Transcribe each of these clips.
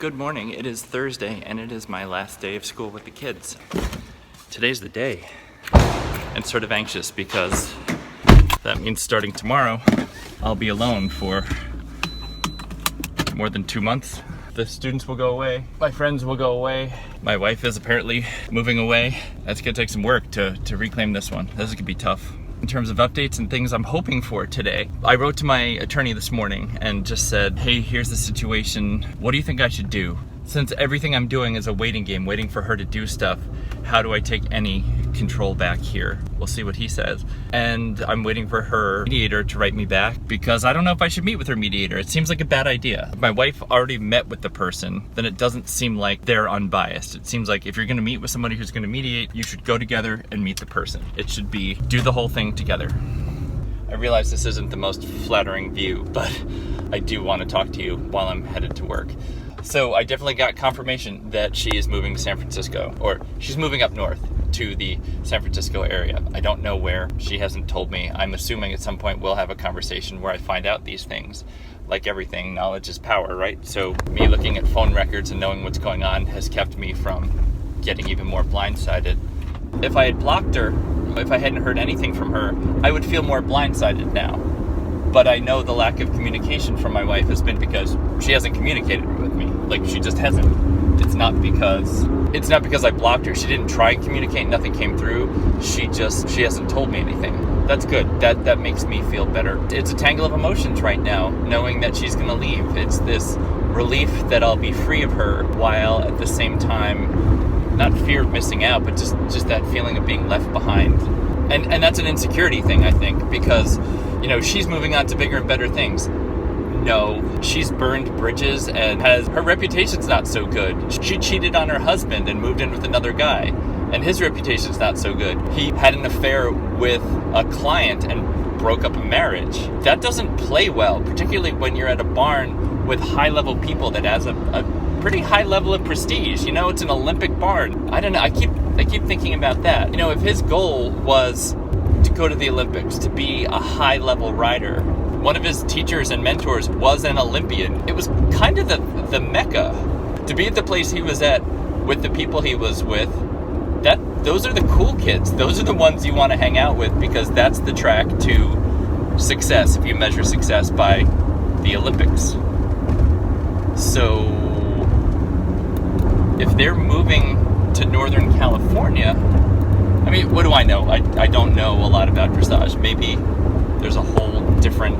Good morning. It is Thursday and it is my last day of school with the kids. Today's the day. I'm sort of anxious because that means starting tomorrow, I'll be alone for more than 2 months. The students will go away, my friends will go away. My wife is apparently moving away. That's gonna take some work to reclaim this one. This is gonna be tough. In terms of updates and things I'm hoping for today, I wrote to my attorney this morning and just said, hey, here's the situation. What do you think I should do? Since everything I'm doing is a waiting game, waiting for her to do stuff, how do I take any control back here? We'll see what he says. And I'm waiting for her mediator to write me back because I don't know if I should meet with her mediator. It seems like a bad idea. If my wife already met with the person, then it doesn't seem like they're unbiased. It seems like if you're gonna meet with somebody who's gonna mediate, you should go together and meet the person. It should be do the whole thing together. I realize this isn't the most flattering view, but I do want to talk to you while I'm headed to work. So I definitely got confirmation that she is moving to San Francisco, or she's moving up north to the San Francisco area. I don't know where. She hasn't told me. I'm assuming at some point we'll have a conversation where I find out these things. Like everything, knowledge is power, right? So me looking at phone records and knowing what's going on has kept me from getting even more blindsided. If I had blocked her, if I hadn't heard anything from her, I would feel more blindsided now. But I know the lack of communication from my wife has been because she hasn't communicated with me. Like, she just hasn't. It's not because I blocked her. She didn't try and communicate, nothing came through. She hasn't told me anything. That's good. That makes me feel better. It's a tangle of emotions right now, knowing that she's gonna leave. It's this relief that I'll be free of her, while at the same time, not fear of missing out, but just that feeling of being left behind. And that's an insecurity thing, I think, because, you know, she's moving on to bigger and better things. No, she's burned bridges and her reputation's not so good. She cheated on her husband and moved in with another guy, and his reputation's not so good. He had an affair with a client and broke up a marriage. That doesn't play well, particularly when you're at a barn with high-level people that has a pretty high level of prestige. You know, it's an Olympic barn. I don't know, I keep thinking about that. You know, if his goal was to go to the Olympics, to be a high-level rider, one of his teachers and mentors was an Olympian. It was kind of the mecca. To be at the place he was at with the people he was with, those are the cool kids. Those are the ones you want to hang out with, because that's the track to success if you measure success by the Olympics. So if they're moving to Northern California, I mean, what do I know? I don't know a lot about dressage. Maybe there's a whole different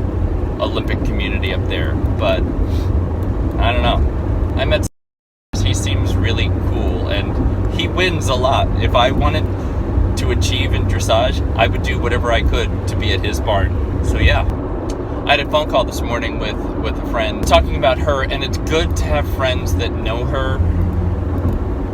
Olympic community up there, but I don't know. I met he seems really cool and he wins a lot. If I wanted to achieve in dressage, I would do whatever I could to be at his barn. So yeah. I had a phone call this morning with a friend talking about her, and it's good to have friends that know her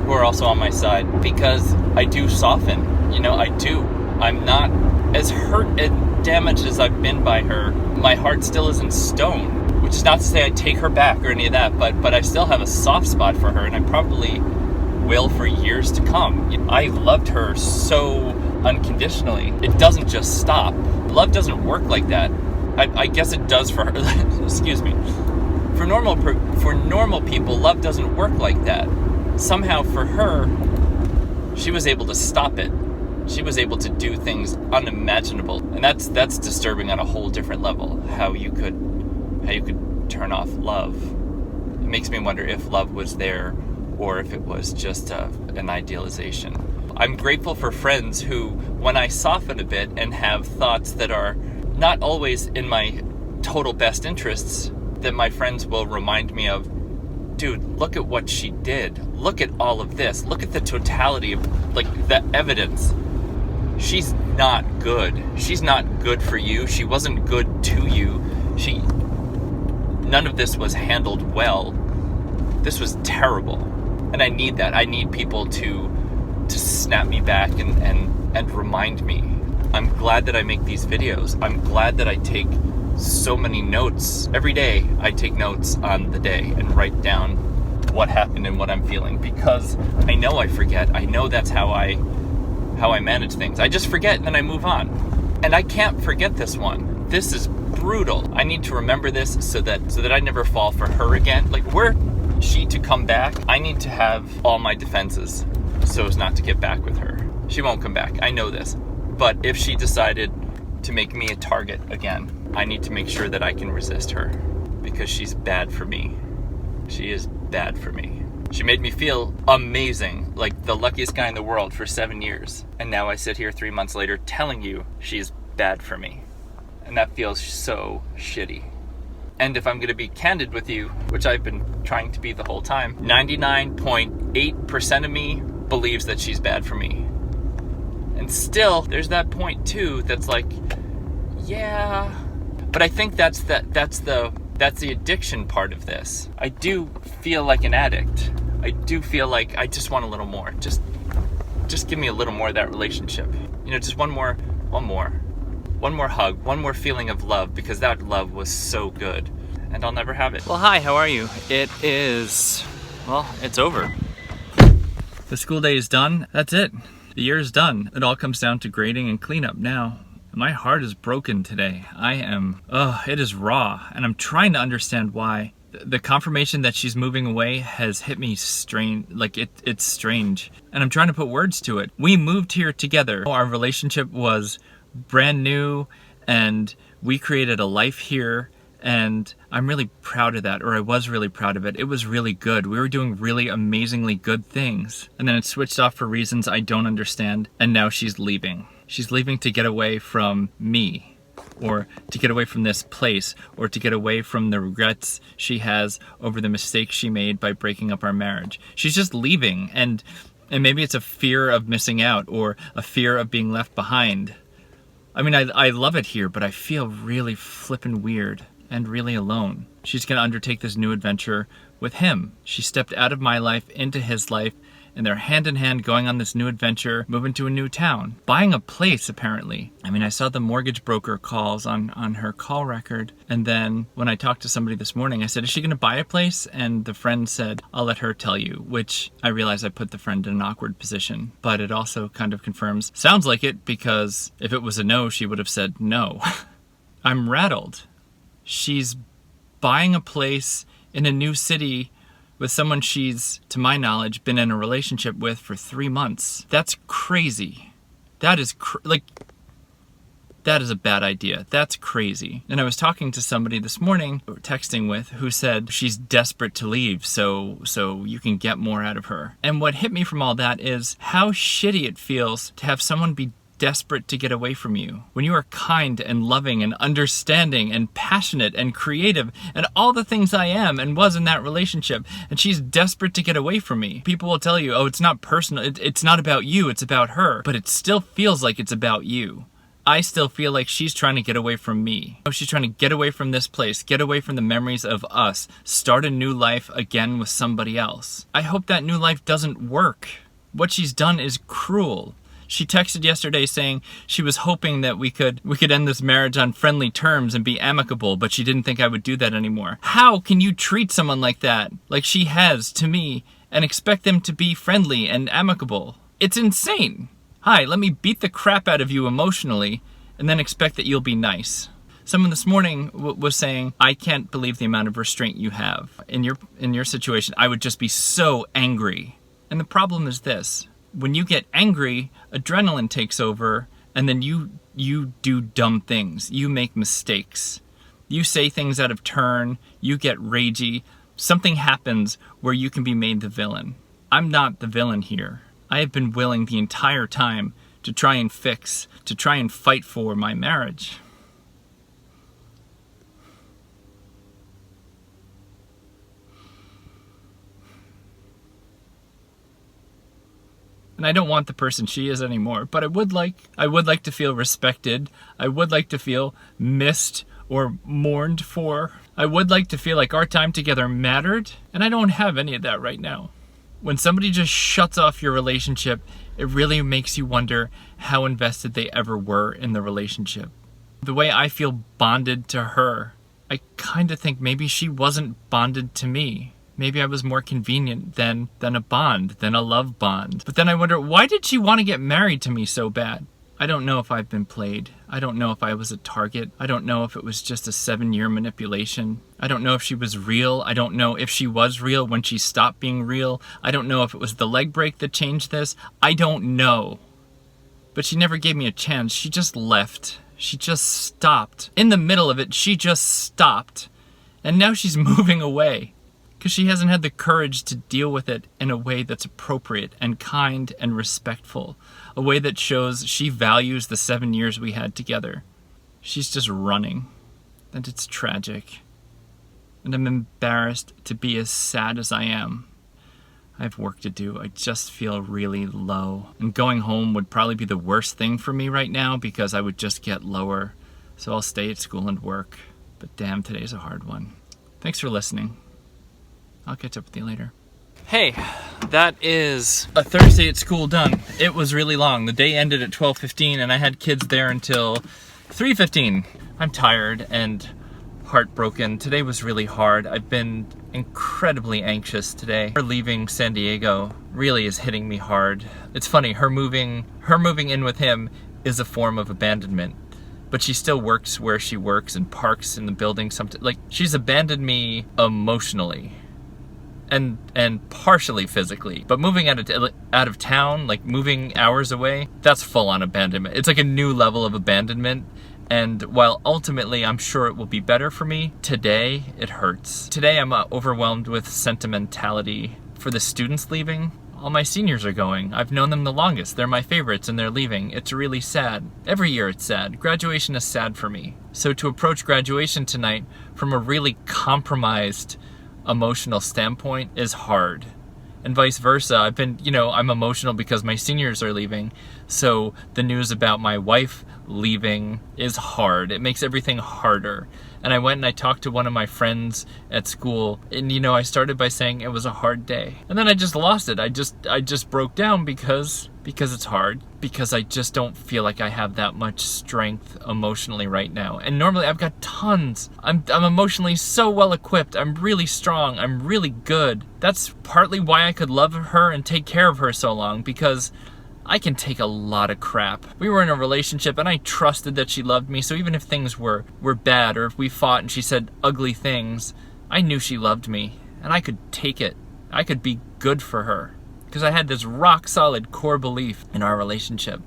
who are also on my side, because I do soften. You know, I do. I'm not as hurt and damaged as I've been by her. My heart still isn't stone, which is not to say I take her back or any of that, but I still have a soft spot for her, and I probably will for years to come. I loved her so unconditionally. It doesn't just stop. Love doesn't work like that. I guess it does for her. Excuse me. For normal people, love doesn't work like that. Somehow for her, she was able to stop it. She was able to do things unimaginable, and that's disturbing on a whole different level. How you could turn off love. It makes me wonder if love was there, or if it was just an idealization. I'm grateful for friends who, when I soften a bit and have thoughts that are not always in my total best interests, that my friends will remind me of, dude, look at what she did. Look at all of this. Look at the totality of, like, the evidence. She's not good. She's not good for you. She wasn't good to you. None of this was handled well. This was terrible. And I need that. I need people to snap me back and remind me. I'm glad that I make these videos. I'm glad that I take so many notes. Every day I take notes on the day and write down what happened and what I'm feeling, because I know I forget. I know that's how I manage things. I just forget and then I move on. And I can't forget this one. This is brutal. I need to remember this so that I never fall for her again. Like, we're she to come back, I need to have all my defenses so as not to get back with her. She won't come back, I know this. But if she decided to make me a target again, I need to make sure that I can resist her, because she's bad for me. She is bad for me. She made me feel amazing, like the luckiest guy in the world for 7 years. And now I sit here 3 months later telling you she's bad for me. And that feels so shitty. And if I'm going to be candid with you, which I've been trying to be the whole time, 99.8% of me believes that she's bad for me. And still, there's that 0.2 that's like, yeah. But I think that's the addiction part of this. I do feel like an addict. I do feel like I just want a little more. Just give me a little more of that relationship. You know, just one more hug, one more feeling of love, because that love was so good. And I'll never have it. Well, hi, how are you? It's over. The school day is done. That's it. The year is done. It all comes down to grading and cleanup now. My heart is broken today. It is raw, and I'm trying to understand why. The confirmation that she's moving away has hit me strange, it's strange. And I'm trying to put words to it. We moved here together. Our relationship was brand new, and we created a life here, and I'm really proud of that, or I was really proud of it. It was really good. We were doing really amazingly good things. And then it switched off for reasons I don't understand, and now she's leaving. She's leaving to get away from me, or to get away from this place, or to get away from the regrets she has over the mistakes she made by breaking up our marriage. She's just leaving, and maybe it's a fear of missing out, or a fear of being left behind. I mean, I love it here, but I feel really flippin' weird and really alone. She's gonna undertake this new adventure with him. She stepped out of my life into his life, and they're hand in hand going on this new adventure, moving to a new town, buying a place apparently. I mean, I saw the mortgage broker calls on her call record, and then when I talked to somebody this morning, I said, is she gonna buy a place? And the friend said, I'll let her tell you, which I realized I put the friend in an awkward position, but it also kind of confirms, sounds like it, because if it was a no, she would have said no. I'm rattled. She's buying a place in a new city with someone she's, to my knowledge, been in a relationship with for 3 months. That's crazy. That is that is a bad idea. That's crazy. And I was talking to somebody this morning, or texting with, who said she's desperate to leave so you can get more out of her. And what hit me from all that is how shitty it feels to have someone be desperate to get away from you. When you are kind and loving and understanding and passionate and creative and all the things I am and was in that relationship, and she's desperate to get away from me. People will tell you, oh, it's not personal, it's not about you, it's about her. But it still feels like it's about you. I still feel like she's trying to get away from me. She's trying to get away from this place, get away from the memories of us, start a new life again with somebody else. I hope that new life doesn't work. What she's done is cruel. She texted yesterday saying she was hoping that we could end this marriage on friendly terms and be amicable, but she didn't think I would do that anymore. How can you treat someone like that, like she has to me, and expect them to be friendly and amicable? It's insane. Hi, let me beat the crap out of you emotionally and then expect that you'll be nice. Someone this morning was saying, I can't believe the amount of restraint you have. In your situation, I would just be so angry. And the problem is this. When you get angry, adrenaline takes over, and then you do dumb things. You make mistakes. You say things out of turn. You get ragey. Something happens where you can be made the villain. I'm not the villain here. I have been willing the entire time to try and fix, to try and fight for my marriage. And I don't want the person she is anymore, but I would like to feel respected. I would like to feel missed or mourned for. I would like to feel like our time together mattered, and I don't have any of that right now. When somebody just shuts off your relationship, it really makes you wonder how invested they ever were in the relationship. The way I feel bonded to her, I kind of think maybe she wasn't bonded to me. Maybe I was more convenient than a bond, than a love bond. But then I wonder, why did she want to get married to me so bad? I don't know if I've been played. I don't know if I was a target. I don't know if it was just a 7-year manipulation. I don't know if she was real. I don't know if she was real when she stopped being real. I don't know if it was the leg break that changed this. I don't know. But she never gave me a chance. She just left. She just stopped. In the middle of it, she just stopped. And now she's moving away. Because she hasn't had the courage to deal with it in a way that's appropriate and kind and respectful. A way that shows she values the 7 years we had together. She's just running. And it's tragic. And I'm embarrassed to be as sad as I am. I have work to do. I just feel really low. And going home would probably be the worst thing for me right now because I would just get lower. So I'll stay at school and work. But damn, today's a hard one. Thanks for listening. I'll catch up with you later. Hey, that is a Thursday at school done. It was really long. The day ended at 12:15 and I had kids there until 3:15. I'm tired and heartbroken. Today was really hard. I've been incredibly anxious today. Her leaving San Diego really is hitting me hard. It's funny, her moving in with him is a form of abandonment. But she still works where she works and parks in the building. Like, she's abandoned me emotionally. And partially physically, but moving out of town, like moving hours away, that's full-on abandonment. It's like a new level of abandonment, and while ultimately I'm sure it will be better for me, today it hurts. Today I'm overwhelmed with sentimentality for the students leaving. All my seniors are going. I've known them the longest. They're my favorites and they're leaving. It's really sad. Every year it's sad. Graduation is sad for me. So to approach graduation tonight from a really compromised emotional standpoint is hard. And vice versa. I'm emotional because my seniors are leaving. So the news about my wife leaving is hard. It makes everything harder. And I went and I talked to one of my friends at school, and I started by saying it was a hard day. And then I just lost it. I just broke down because it's hard, because I just don't feel like I have that much strength emotionally right now. And normally I've got tons. I'm emotionally so well equipped. I'm really strong. I'm really good. That's partly why I could love her and take care of her so long, because I can take a lot of crap. We were in a relationship and I trusted that she loved me, so even if things were bad or if we fought and she said ugly things, I knew she loved me and I could take it. I could be good for her because I had this rock solid core belief in our relationship,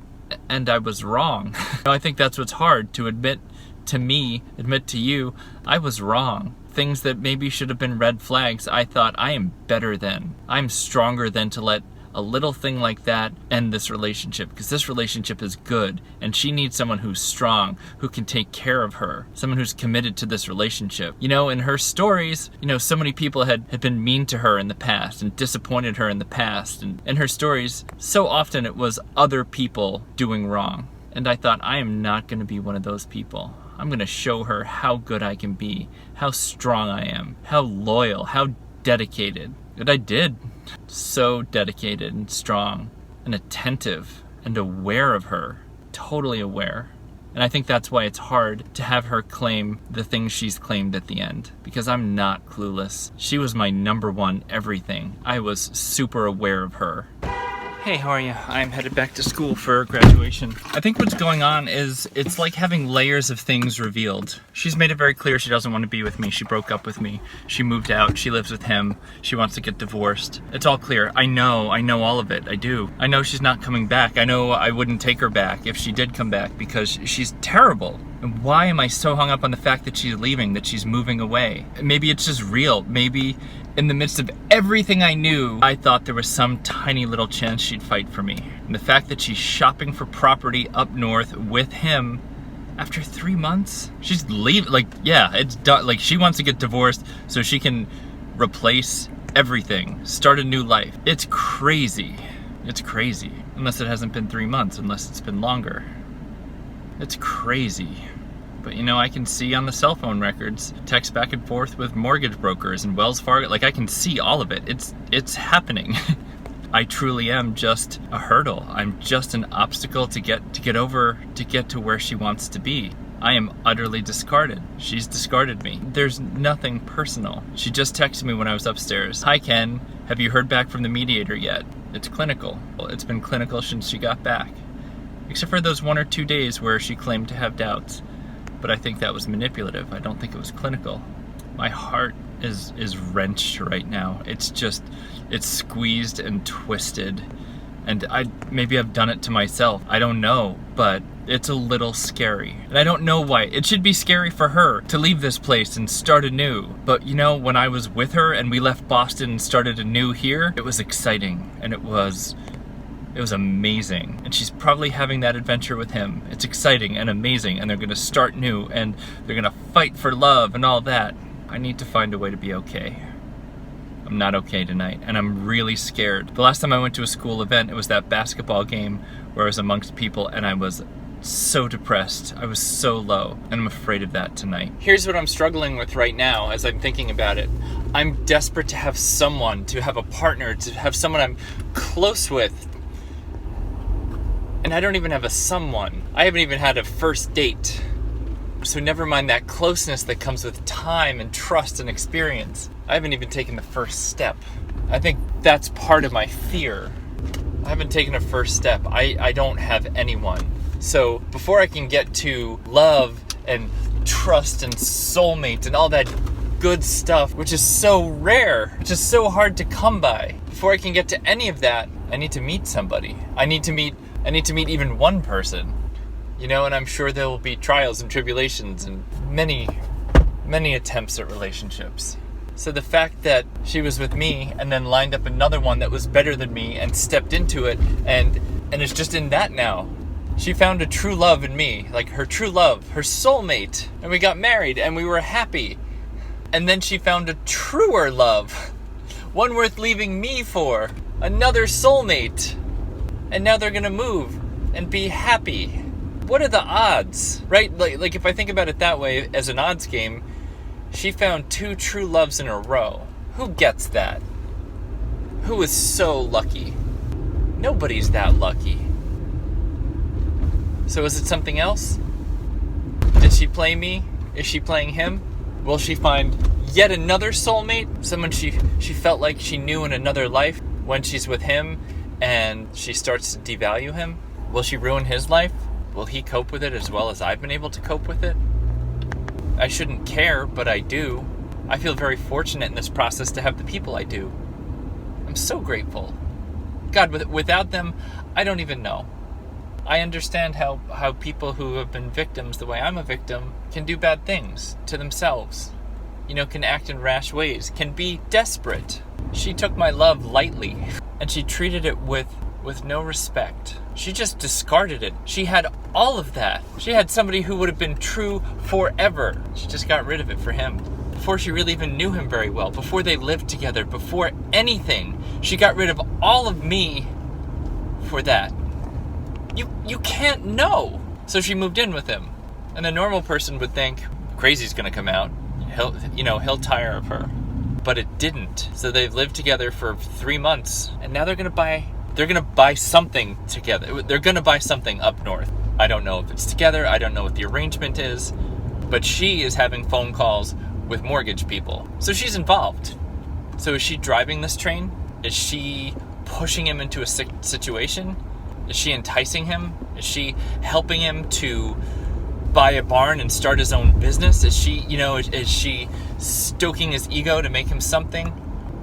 and I was wrong. I think that's what's hard to admit to you, I was wrong. Things that maybe should have been red flags, I thought I am better than. I'm stronger than to let a little thing like that end this relationship, because this relationship is good and she needs someone who's strong, who can take care of her, someone who's committed to this relationship. In her stories, so many people had been mean to her in the past and disappointed her in the past, and in her stories so often it was other people doing wrong. And I thought, I am not going to be one of those people. I'm going to show her how good I can be, how strong I am, how loyal, how dedicated. And I did. So dedicated and strong and attentive and aware of her. Totally aware. And I think that's why it's hard to have her claim the things she's claimed at the end, because I'm not clueless. She was my number one everything. I was super aware of her. Hey, how are you? I'm headed back to school for graduation. I think what's going on is it's like having layers of things revealed. She's made it very clear she doesn't want to be with me. She broke up with me. She moved out. She lives with him. She wants to get divorced. It's all clear. I know all of it. I do. I know she's not coming back. I know I wouldn't take her back if she did come back, because she's terrible. And why am I so hung up on the fact that she's leaving, that she's moving away? Maybe it's just real. Maybe in the midst of everything I knew, I thought there was some tiny little chance she'd fight for me. And the fact that she's shopping for property up north with him after 3 months, she's leaving. It's done. She wants to get divorced so she can replace everything, start a new life. It's crazy. It's crazy. Unless it hasn't been 3 months, unless it's been longer. It's crazy. But I can see on the cell phone records, text back and forth with mortgage brokers and Wells Fargo. I can see all of it. It's happening. I truly am just a hurdle. I'm just an obstacle to get over, to get to where she wants to be. I am utterly discarded. She's discarded me. There's nothing personal. She just texted me when I was upstairs. Hi Ken, have you heard back from the mediator yet? It's clinical. It's been clinical since she got back. Except for those 1 or 2 days where she claimed to have doubts. But I think that was manipulative. I don't think it was clinical. My heart is wrenched right now. It's squeezed and twisted. And maybe I've done it to myself. I don't know, but it's a little scary. And I don't know why. It should be scary for her to leave this place and start anew. But you know, when I was with her and we left Boston and started anew here, it was exciting and it was amazing. And she's probably having that adventure with him. It's exciting and amazing, and they're gonna start new and they're gonna fight for love and all that. I need to find a way to be okay. I'm not okay tonight, and I'm really scared. The last time I went to a school event, it was that basketball game where I was amongst people and I was so depressed. I was so low, and I'm afraid of that tonight. Here's what I'm struggling with right now as I'm thinking about it. I'm desperate to have someone, to have a partner, to have someone I'm close with. And I don't even have a someone. I haven't even had a first date. So never mind that closeness that comes with time and trust and experience. I haven't even taken the first step. I think that's part of my fear. I haven't taken a first step. I don't have anyone. So before I can get to love and trust and soulmate and all that good stuff, which is so rare, which is so hard to come by, before I can get to any of that, I need to meet somebody. I need to meet even one person. You know, and I'm sure there will be trials and tribulations and many, many attempts at relationships. So the fact that she was with me and then lined up another one that was better than me and stepped into it and is just in that now. She found a true love in me, like her true love, her soulmate. And we got married and we were happy. And then she found a truer love, one worth leaving me for, another soulmate. And now they're gonna move and be happy. What are the odds, right? Like if I think about it that way, as an odds game, she found 2 true loves in a row. Who gets that? Who is so lucky? Nobody's that lucky. So is it something else? Did she play me? Is she playing him? Will she find yet another soulmate? Someone she felt like she knew in another life when she's with him and she starts to devalue him? Will she ruin his life? Will he cope with it as well as I've been able to cope with it? I shouldn't care, but I do. I feel very fortunate in this process to have the people I do. I'm so grateful. God, without them, I don't even know. I understand how people who have been victims the way I'm a victim can do bad things to themselves. You know, can act in rash ways, can be desperate. She took my love lightly, and she treated it with no respect. She just discarded it. She had all of that. She had somebody who would have been true forever. She just got rid of it for him. Before she really even knew him very well, before they lived together, before anything, she got rid of all of me for that. You can't know. So she moved in with him. And a normal person would think, crazy's gonna come out. He'll tire of her. But it didn't. So they've lived together for 3 months, and now they're gonna buy something together. They're gonna buy something up north. I don't know if it's together. I don't know what the arrangement is. But she is having phone calls with mortgage people. So she's involved. So is she driving this train? Is she pushing him into a situation? Is she enticing him? Is she helping him to buy a barn and start his own business? Is she stoking his ego to make him something?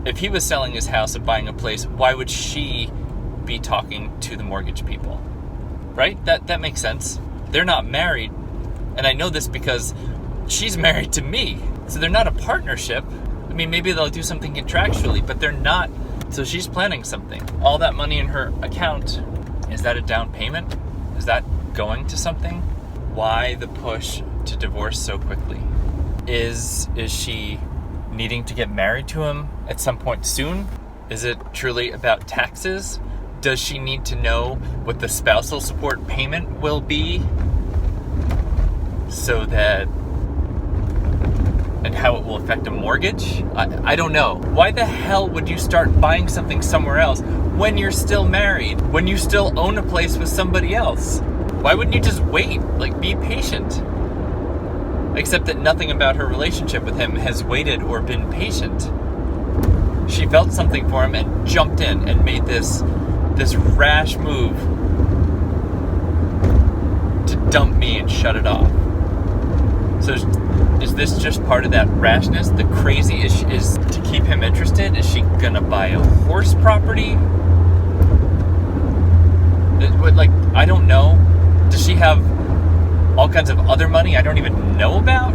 If he was selling his house and buying a place, why would she be talking to the mortgage people? Right? That makes sense. They're not married. And I know this because she's married to me. So they're not a partnership. I mean, maybe they'll do something contractually, but they're not. So she's planning something. All that money in her account, is that a down payment? Is that going to something? Why the push to divorce so quickly? Is she needing to get married to him at some point soon? Is it truly about taxes? Does she need to know what the spousal support payment will be so that, and how it will affect a mortgage? I don't know. Why the hell would you start buying something somewhere else when you're still married, when you still own a place with somebody else? Why wouldn't you just wait? Like, be patient. Except that nothing about her relationship with him has waited or been patient. She felt something for him and jumped in and made this rash move dump me and shut it off. So is this just part of that rashness? The crazy is to keep him interested? Is she gonna buy a horse property? Like, I don't know. Does she have all kinds of other money I don't even know about?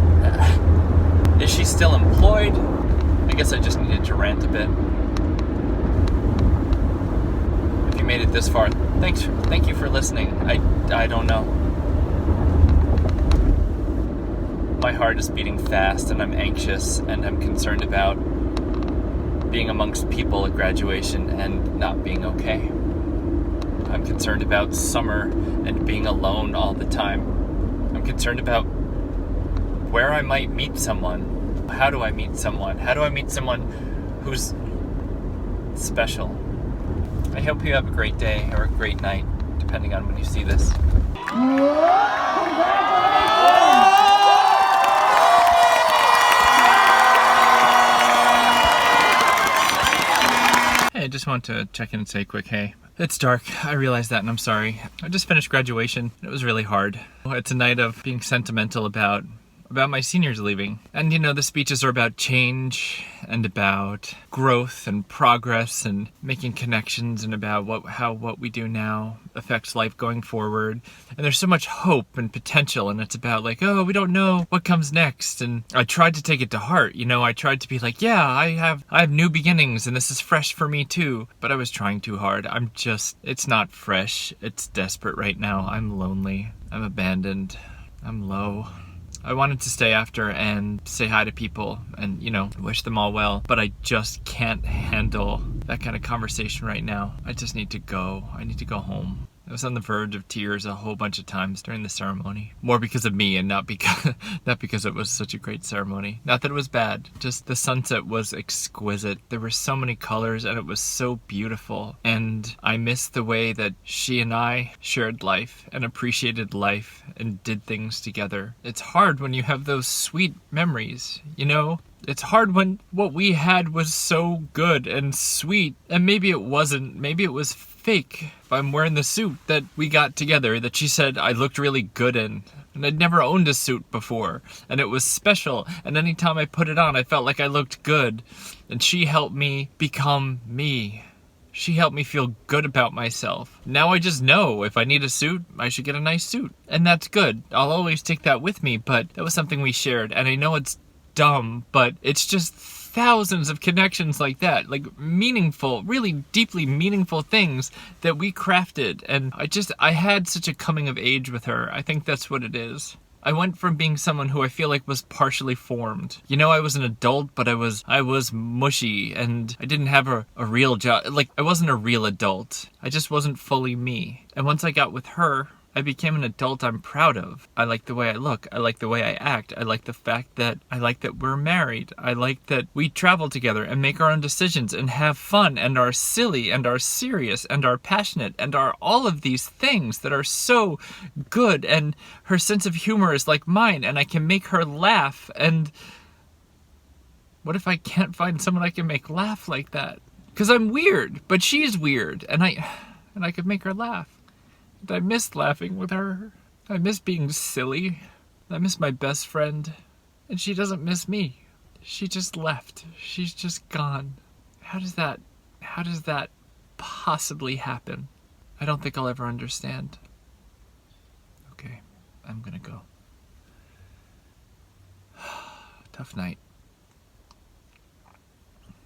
Is she still employed? I guess I just needed to rant a bit. If you made it this far, thank you for listening. I don't know. My heart is beating fast, and I'm anxious, and I'm concerned about being amongst people at graduation and not being okay. I'm concerned about summer and being alone all the time. I'm concerned about where I might meet someone. How do I meet someone? How do I meet someone who's special? I hope you have a great day or a great night, depending on when you see this. Hey, I just want to check in and say a quick hey. It's dark, I realize that, and I'm sorry. I just finished graduation, and it was really hard. It's a night of being sentimental about my seniors leaving. And you know, the speeches are about change and about growth and progress and making connections and about what we do now affects life going forward. And there's so much hope and potential, and it's about like, oh, we don't know what comes next. And I tried to take it to heart, you know, I tried to be like, yeah, I have new beginnings and this is fresh for me too. But I was trying too hard. It's not fresh. It's desperate right now. I'm lonely. I'm abandoned. I'm low. I wanted to stay after and say hi to people and, you know, wish them all well, but I just can't handle that kind of conversation right now. I just need to go. I need to go home. I was on the verge of tears a whole bunch of times during the ceremony. More because of me and not because it was such a great ceremony. Not that it was bad, just the sunset was exquisite. There were so many colors and it was so beautiful. And I missed the way that she and I shared life and appreciated life and did things together. It's hard when you have those sweet memories, you know? It's hard when what we had was so good and sweet, and maybe it wasn't, maybe it was fake. If I'm wearing the suit that we got together that she said I looked really good in, and I'd never owned a suit before, and it was special, and anytime I put it on I felt like I looked good, and she helped me become me. She helped me feel good about myself. Now I just know if I need a suit, I should get a nice suit, and that's good. I'll always take that with me, but that was something we shared, and I know it's dumb, but it's just thousands of connections like that, like meaningful, really deeply meaningful things that we crafted. And I had such a coming of age with her. I think that's what it is. I went from being someone who I feel like was partially formed. You know, I was an adult, but I was mushy and I didn't have a real job. Like, I wasn't a real adult. I just wasn't fully me. And once I got with her, I became an adult I'm proud of. I like the way I look. I like the way I act. I like the fact that we're married. I like that we travel together and make our own decisions and have fun and are silly and are serious and are passionate and are all of these things that are so good. And her sense of humor is like mine and I can make her laugh. And what if I can't find someone I can make laugh like that? Because I'm weird, but she's weird and I could make her laugh. I miss laughing with her. I miss being silly. I miss my best friend. And she doesn't miss me. She just left. She's just gone. How does that possibly happen? I don't think I'll ever understand. Okay, I'm gonna go. Tough night.